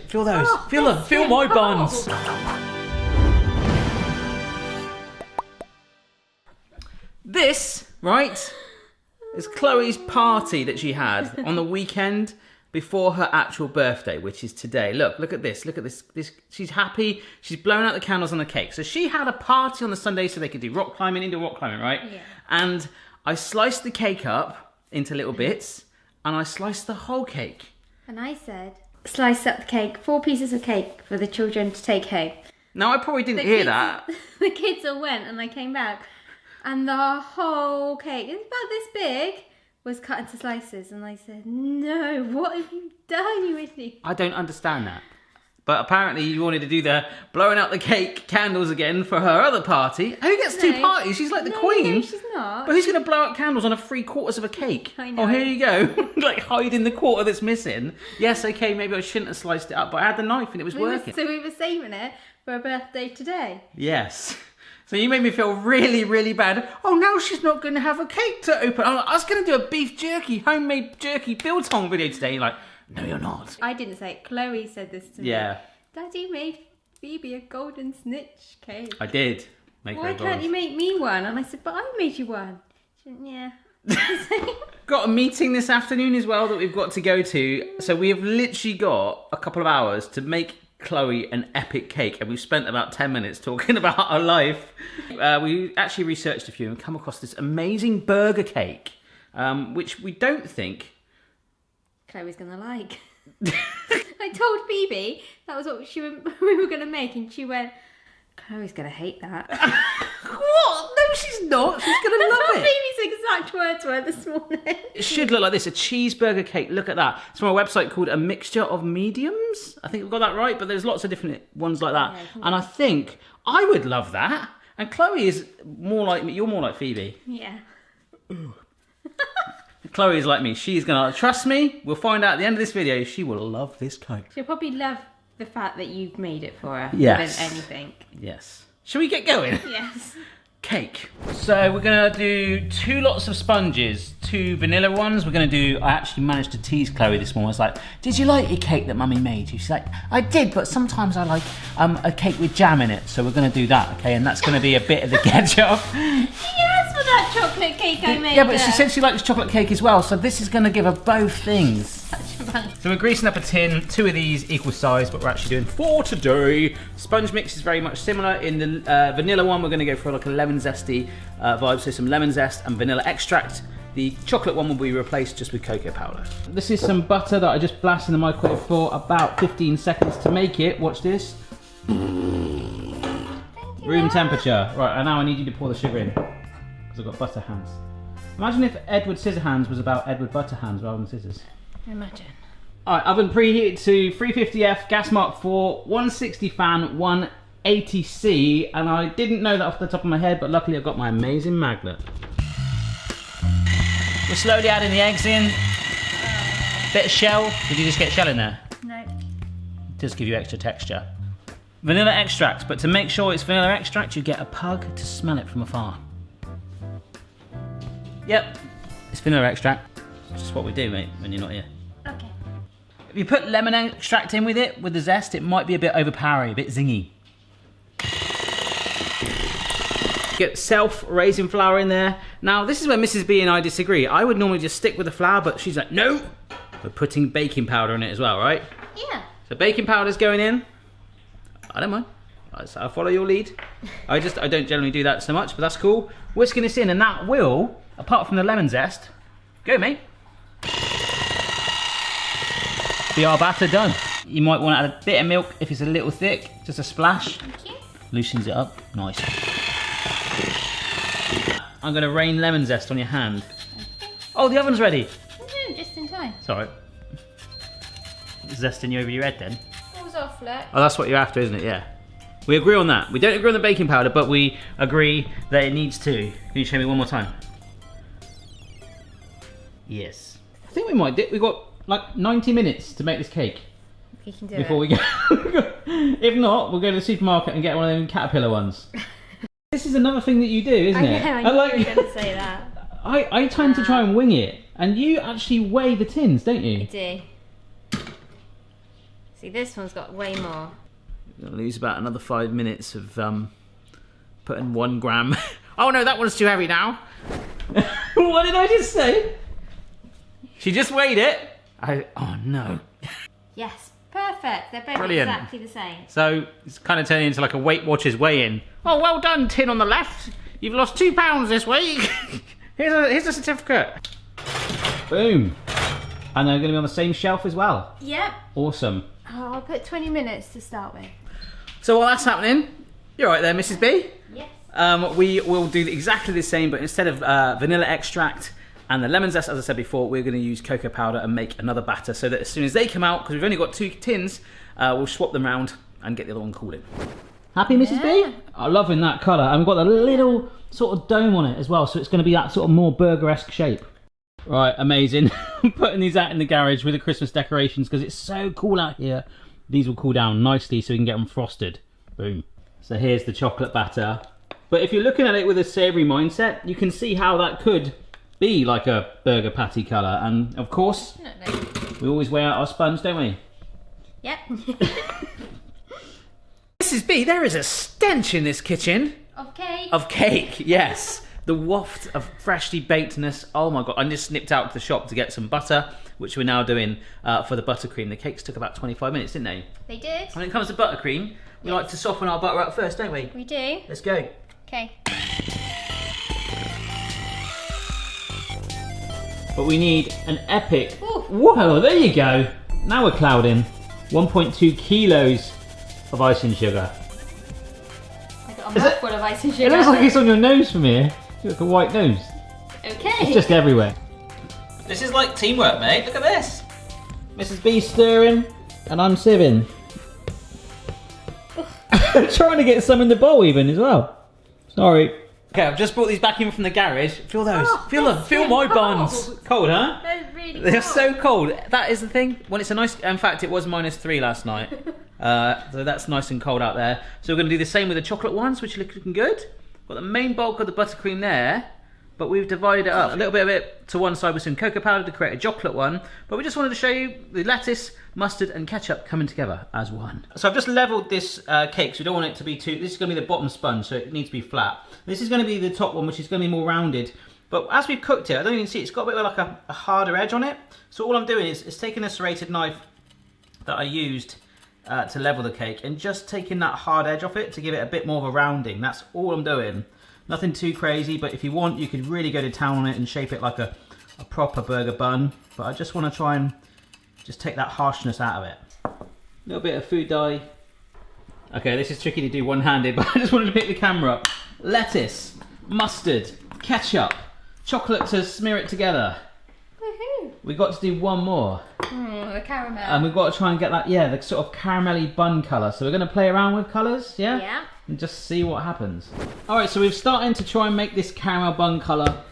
Feel those. Oh, feel them. Feel my buns. This, right, is Chloe's party that she had on the weekend before her actual birthday, which is today. Look at this. Look at this. She's happy. She's blown out the candles on the cake. So she had a party on the Sunday so they could do rock climbing, indoor rock climbing, right? Yeah. And I sliced the cake up into little bits, and I sliced the whole cake. And I said, slice up the cake, 4 pieces of cake for the children to take home. Now, I probably didn't hear that. The kids all went, and I came back, and the whole cake, it's about this big, was cut into slices. And I said, no, what have you done, you idiot? I don't understand that. But apparently you wanted to do the blowing out the cake candles again for her other party. Who gets 2 parties? She's like the queen. No, she's not. But who's going to blow out candles on a 3/4 of a cake? I know. Oh, here you go. Like hiding the quarter that's missing. Yes, okay, maybe I shouldn't have sliced it up, but I had the knife and it was working. So we were saving it for her birthday today. Yes. So you made me feel really, really bad. Oh, now she's not going to have a cake to open. I was going to do a beef jerky, homemade jerky biltong video today. You're like, no, you're not. I didn't say it. Chloe said this to me. Yeah. Daddy made Phoebe a golden snitch cake. I did. Why can't you make me one? And I said, but I made you one. She went, yeah. Got a meeting this afternoon as well that we've got to go to. So we have literally got a couple of hours to make Chloe an epic cake, and we've spent about 10 minutes talking about our life. We actually researched a few and come across this amazing burger cake, which we don't think Chloe's gonna like. I told Phoebe that was what we were gonna make, and she went, Chloe's gonna hate that. What? No, she's not. She's gonna love it. Phoebe's exact words were this morning. It should look like this, a cheeseburger cake. Look at that. It's from a website called A Mixture of Mediums. I think we've got that right, but there's lots of different ones like that. Yeah, and I think I would love that. And Chloe is more like me. You're more like Phoebe. Yeah. Chloe is like me. She's gonna trust me. We'll find out at the end of this video. She will love this cake. She'll probably love the fact that you've made it for her. Yes. More than anything. Yes. Shall we get going? Yes. Cake. So we're gonna do 2 lots of sponges, 2 vanilla ones. We're gonna do, I actually managed to tease Chloe this morning. I was like, did you like your cake that Mummy made you? She's like, I did, but sometimes I like a cake with jam in it. So we're gonna do that, okay? And that's gonna be a bit of the ketchup. Yes, for that chocolate cake I made. Yeah, but she said she likes chocolate cake as well, so this is gonna give her both things. So we're greasing up a tin, 2 of these equal size, but we're actually doing 4 today. Sponge mix is very much similar. In the vanilla one, we're gonna go for like a lemon zesty vibe, so some lemon zest and vanilla extract. The chocolate one will be replaced just with cocoa powder. This is some butter that I just blasted in the microwave for about 15 seconds to make it. Watch this. Room temperature. Right, and now I need you to pour the sugar in, because I've got butter hands. Imagine if Edward Scissorhands was about Edward Butterhands rather than scissors. Imagine. Alright, oven preheated to 350F, gas mark 4, 160 fan, 180C, and I didn't know that off the top of my head, but luckily I've got my amazing magnet. We're slowly adding the eggs in. Bit of shell. Did you just get shell in there? No. It does give you extra texture. Vanilla extract, but to make sure it's vanilla extract, you get a pug to smell it from afar. Yep, it's vanilla extract. It's just what we do, mate, when you're not here. Okay. If you put lemon extract in with it, with the zest, it might be a bit overpowering, a bit zingy. Get self-raising flour in there. Now, this is where Mrs. B and I disagree. I would normally just stick with the flour, but she's like, no! We're putting baking powder in it as well, right? Yeah. So baking powder's going in. I don't mind. I'll follow your lead. I don't generally do that so much, but that's cool. Whisking this in, and that will, apart from the lemon zest, go, mate. Be our batter done. You might want to add a bit of milk if it's a little thick, just a splash. Thank you. Loosens it up, nice. I'm gonna rain lemon zest on your hand. Oh, the oven's ready. No, just in time. Sorry. Zesting you over your head then? It was off, look. Oh, that's what you're after, isn't it? Yeah. We agree on that. We don't agree on the baking powder, but we agree that it needs to. Can you show me one more time? Yes. I think we might do. We've got like 90 minutes to make this cake. You can do before we go. If not, we'll go to the supermarket and get one of them caterpillar ones. This is another thing that you do, isn't it? I know you were going to say that. I tend to try and wing it, and you actually weigh the tins, don't you? I do. See, this one's got way more. You're gonna lose about another 5 minutes of putting 1 gram. Oh no, that one's too heavy now. What did I just say? She just weighed it. Oh no. Yes, perfect. They're both Brilliant. exactly the same. So it's kind of turning into like a Weight Watchers weigh-in. Oh, well done, Tin on the left. You've lost 2 pounds this week. here's a certificate. Boom. And they're going to be on the same shelf as well. Yep. Awesome. Oh, I'll put 20 minutes to start with. So while that's happening, you're right there, Mrs. B. Yes. We will do exactly the same, but instead of vanilla extract and the lemon zest, as I said before, we're going to use cocoa powder and make another batter so that as soon as they come out, because we've only got 2 tins, we'll swap them around and get the other one cooling. Happy, Mrs. B? I'm loving that colour. And we've got a little sort of dome on it as well, so it's going to be that sort of more burger-esque shape. Right, amazing. I'm putting these out in the garage with the Christmas decorations because it's so cool out here. These will cool down nicely so we can get them frosted. Boom. So here's the chocolate batter. But if you're looking at it with a savoury mindset, you can see how that could be like a burger patty colour. And of course, we always weigh out our sponge, don't we? Yep. Mrs. B, there is a stench in this kitchen. Of cake. Of cake, yes. The waft of freshly bakedness. Oh my God, I just snipped out to the shop to get some butter, which we're now doing for the buttercream. The cakes took about 25 minutes, didn't they? They did. When it comes to buttercream, we like to soften our butter up first, don't we? We do. Let's go. Okay. But we need an epic... Ooh. Whoa, there you go. Now we're clouding. 1.2 kilos of icing sugar. I got a mouthful of icing sugar. It looks like it's on your nose from here. You got a white nose. Okay. It's just everywhere. This is like teamwork, mate. Look at this. Mrs. B stirring, and I'm sieving. Trying to get some in the bowl even as well. Sorry. Okay, I've just brought these back in from the garage. Feel those. Feel them. Feel my buns. Cold, huh? They're really cold. They're so cold. That is the thing. When it's a nice... In fact, it was -3 last night. So that's nice and cold out there. So we're going to do the same with the chocolate ones, which are looking good. Got the main bulk of the buttercream there, but we've divided it up. A little bit of it to one side with some cocoa powder to create a chocolate one. But we just wanted to show you the lettuce, mustard and ketchup coming together as one. So I've just leveled this cake, so we don't want it to be too... This is going to be the bottom sponge, so it needs to be flat. This is going to be the top one, which is going to be more rounded. But as we've cooked it, I don't even see, it's got a bit of like a harder edge on it. So all I'm doing is taking a serrated knife that I used to level the cake and just taking that hard edge off it to give it a bit more of a rounding. That's all I'm doing. Nothing too crazy, but if you want, you could really go to town on it and shape it like a proper burger bun. But I just want to try and just take that harshness out of it. A little bit of food dye. Okay, this is tricky to do one-handed, but I just wanted to pick the camera up. Lettuce, mustard, ketchup, chocolate to smear it together. Woohoo! We got to do one more. The caramel. And we've got to try and get that, the sort of caramelly bun colour. So we're going to play around with colours, yeah? Yeah. And just see what happens. Alright, so we're starting to try and make this caramel bun colour.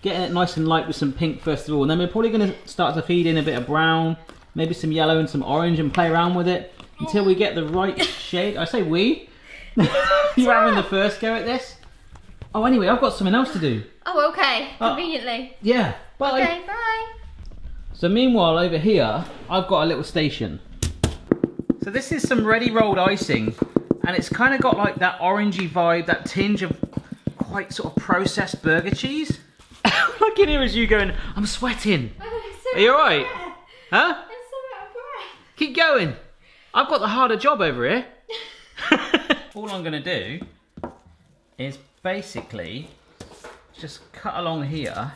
Getting it nice and light with some pink first of all. And then we're probably going to start to feed in a bit of brown, maybe some yellow and some orange and play around with it until we get the right shade. I say we. You're having the first go at this. Oh, anyway, I've got something else to do. Oh, okay. Conveniently. Yeah. Bye. Okay, bye. So meanwhile, over here, I've got a little station. So this is some ready rolled icing, and it's kind of got like that orangey vibe, that tinge of quite sort of processed burger cheese. I can hear as you going, I'm sweating. Are you alright? Huh? I'm so out of breath. Keep going. I've got the harder job over here. All I'm going to do is basically just cut along here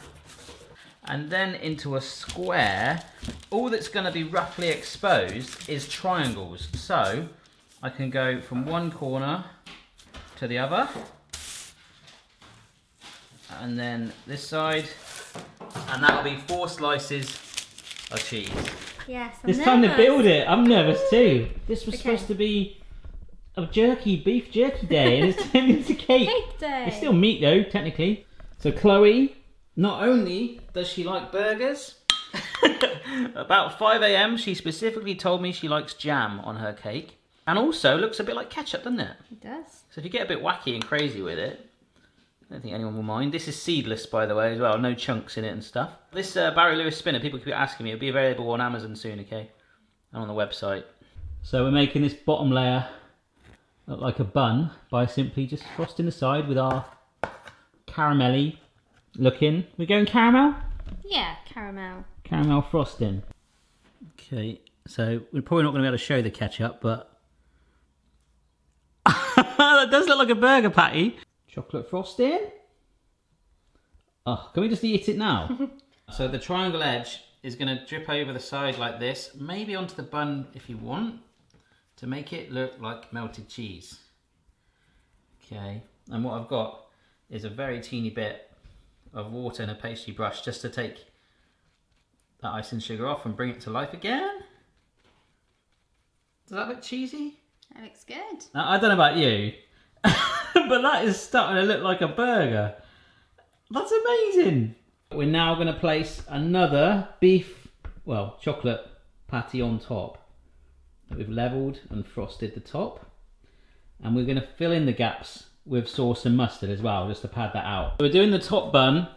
and then into a square. All that's going to be roughly exposed is triangles. So I can go from one corner to the other, and then this side, and that'll be 4 slices of cheese. Yes, I'm It's nervous. time to build it. I'm nervous too. This was supposed to be a beef jerky day, and it's turned into cake. Cake day. It's still meat though, technically. So Chloe, not only does she like burgers, about 5 AM she specifically told me she likes jam on her cake. And also looks a bit like ketchup, doesn't it? It does. So if you get a bit wacky and crazy with it, I don't think anyone will mind. This is seedless, by the way, as well. No chunks in it and stuff. This Barry Lewis spinner, people keep asking me, it'll be available on Amazon soon, okay? And on the website. So we're making this bottom layer look like a bun by simply just frosting the side with our caramelly looking. We're going caramel? Yeah, caramel. Caramel frosting. Okay, so we're probably not going to be able to show the ketchup, but that does look like a burger patty. Chocolate frosting. Oh, can we just eat it now? So the triangle edge is going to drip over the side like this, maybe onto the bun if you want, to make it look like melted cheese. Okay, and what I've got is a very teeny bit of water and a pastry brush just to take that icing sugar off and bring it to life again. Does that look cheesy? That looks good. Now, I don't know about you, but that is starting to look like a burger. That's amazing. We're now going to place another chocolate patty on top. We've levelled and frosted the top. And we're going to fill in the gaps with sauce and mustard as well, just to pad that out. So we're doing the top bun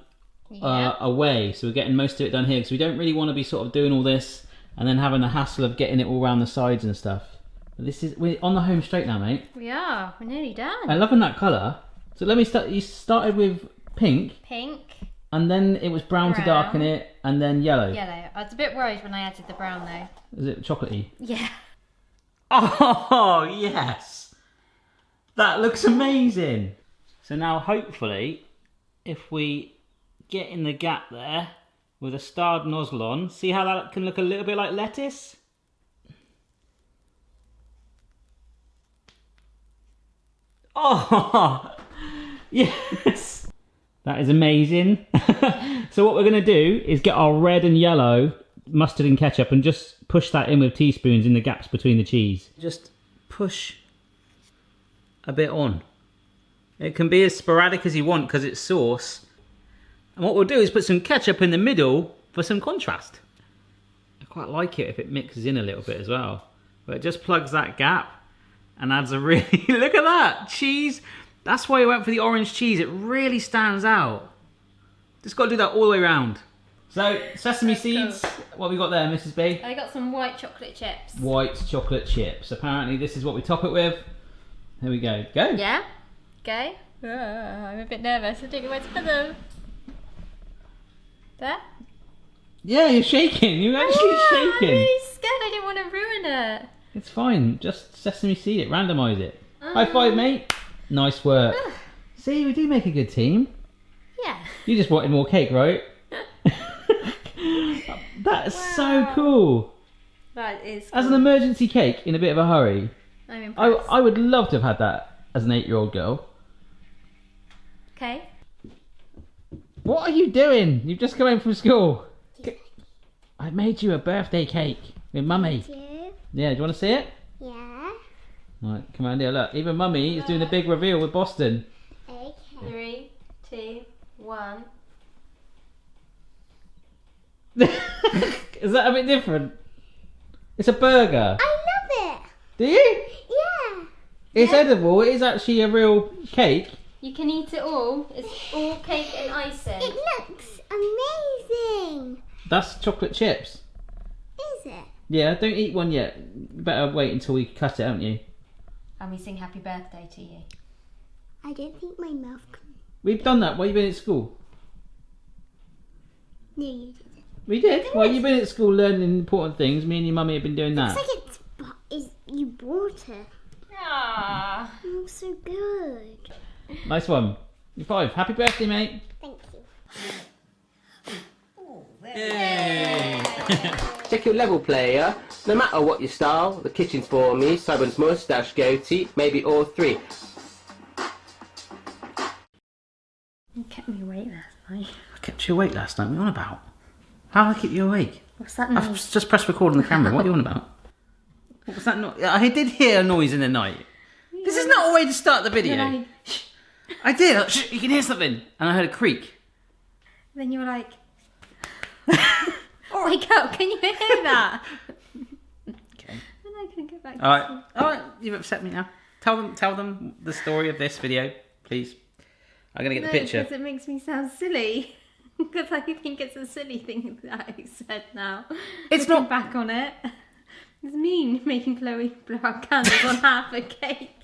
away, so we're getting most of it done here, because we don't really want to be sort of doing all this and then having the hassle of getting it all around the sides and stuff. But we're on the home straight now, mate. We are. We're nearly done. I'm loving that colour. So let me start. You started with pink. Pink. And then it was brown to darken it, and then yellow. Yellow. I was a bit worried when I added the brown though. Is it chocolatey? Yeah. Oh, yes. That looks amazing. So now hopefully, if we get in the gap there with a starred nozzle on, see how that can look a little bit like lettuce? Oh, yes. That is amazing. So what we're going to do is get our red and yellow mustard and ketchup and just push that in with teaspoons in the gaps between the cheese. Just push a bit on. It can be as sporadic as you want because it's sauce. And what we'll do is put some ketchup in the middle for some contrast. I quite like it if it mixes in a little bit as well. But it just plugs that gap and adds a really... Look at that! Cheese. That's why we went for the orange cheese. It really stands out. Just got to do that all the way around. So, sesame seeds. Cool. What have we got there, Mrs. B? I got some white chocolate chips. White chocolate chips. Apparently this is what we top it with. Here we go. Go. Yeah? Go. I'm a bit nervous. I don't know where to put them. There? Yeah, you're shaking. You're actually shaking. I'm really scared. I didn't want to ruin it. It's fine. Just sesame seed it. Randomise it. High five, mate. Nice work. See, we do make a good team. Yeah. You just wanted more cake, right? That's so cool. That is cool. As an emergency cake in a bit of a hurry. I'm impressed. I would love to have had that as an 8-year-old girl. Okay. What are you doing? You've just come home from school. I made you a birthday cake with Mummy. Yeah, do you want to see it? Yeah. Right, come on here, look. Even Mummy is doing a big reveal with Boston. Okay. 3, 2, 1. Is that a bit different? It's a burger. I love it. Do you? Yeah. It's edible. It is actually a real cake. You can eat it all. It's all cake and icing. It looks amazing. That's chocolate chips. Is it? Yeah, don't eat one yet. You better wait until we cut it, haven't you? And we sing happy birthday to you. I don't think my mouth can. We've done that while you've been at school. No, you didn't. We did. While you've been at school learning important things, me and your mummy have been doing that. Looks like you bought it. Ah. Oh, so good. Nice one. You're 5. Happy birthday, mate. Thank you. Yay! Check your level, player. No matter what your style, the kitchen's for me. Simon's moustache, goatee, maybe all 3. You kept me awake last night. I kept you awake last night. What are you on about? How did I keep you awake? What's that I've noise? just pressed record on the camera. What are you on about? What was that noise? I did hear a noise in the night. This is not a way to start the video. Like, I did. Shh, you can hear something. And I heard a creak. then you were like, wake up, can you hear that? Okay. Then I can get back to All right, you've upset me now. Tell them the story of this video, please. I'm gonna get the picture. Because it makes me sound silly. Because I think it's a silly thing that I said now. It's Looking not- back on it. It's mean making Chloe blow out candles on half a cake.